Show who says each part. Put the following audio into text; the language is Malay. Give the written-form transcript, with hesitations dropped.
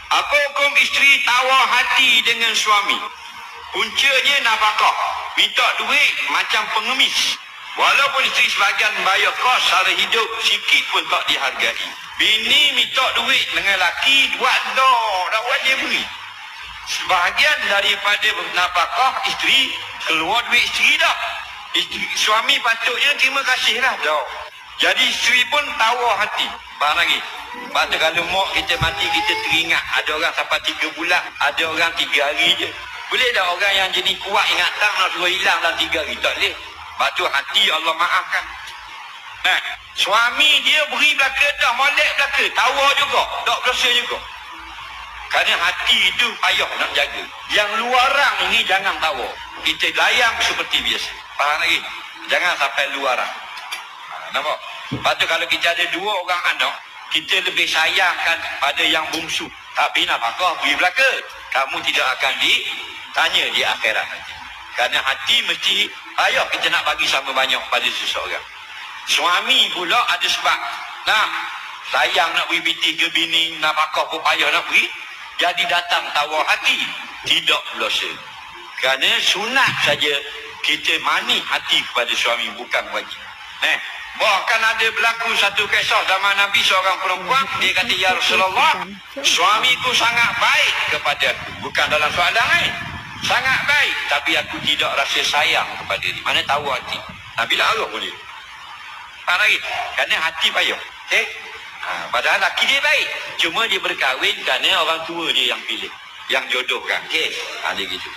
Speaker 1: Apa hukum isteri tawar hati dengan suami? Puncanya nafkah. Minta duit macam pengemis. Walaupun isteri sebahagian bayar kos sara hidup, sikit pun tak dihargai. Bini minta duit dengan laki, buat dah wajib beri. Sebahagian daripada nafkah isteri, keluar duit isteri dah. Suami patutnya terima kasih lah dah. Jadi isteri pun tawar hati. Faham lagi? Lepas tu kalau mak kita mati, kita teringat. Ada orang sampai 3 bulan, ada orang 3 hari je. Boleh tak orang yang jadi kuat ingatan nak suruh hilang dalam 3 hari? Tak boleh. Lepas tu hati Allah maafkan. Nah, suami dia beri belaka dah, molek belaka, tawar juga, tak berdosa juga. Kerana hati itu payah nak jaga. Yang luaran ini jangan tawar. Kita layang seperti biasa. Faham lagi? Jangan sampai luaran. Nampak? Lepas tu kalau kita ada 2 orang anak, kita lebih sayangkan pada yang bungsu. Tapi nafkah beri belaka, kamu tidak akan ditanya di akhirat nanti. Kerana hati mesti payah kita nak bagi sama banyak pada seseorang. Suami pula ada sebab nak sayang nak beri binti ke bini, nafkah pun payah nak beri, jadi datang tawar hati, tidak berdosa. Kerana sunat saja kita manis hati kepada suami, bukan wajib. Bahkan ada berlaku satu kisah zaman Nabi, seorang perempuan, dia kata, ya Rasulullah, suamiku sangat baik kepada aku. Bukan dalam soalan sangat baik, tapi aku tidak rasa sayang kepada dia. Mana tahu hati. Nabi larang boleh. Tak lagi. Kerana hati payah. Okay? Padahal laki dia baik. Cuma dia berkahwin kerana orang tua dia yang pilih. Yang jodohkan. Okay? Dia gitu.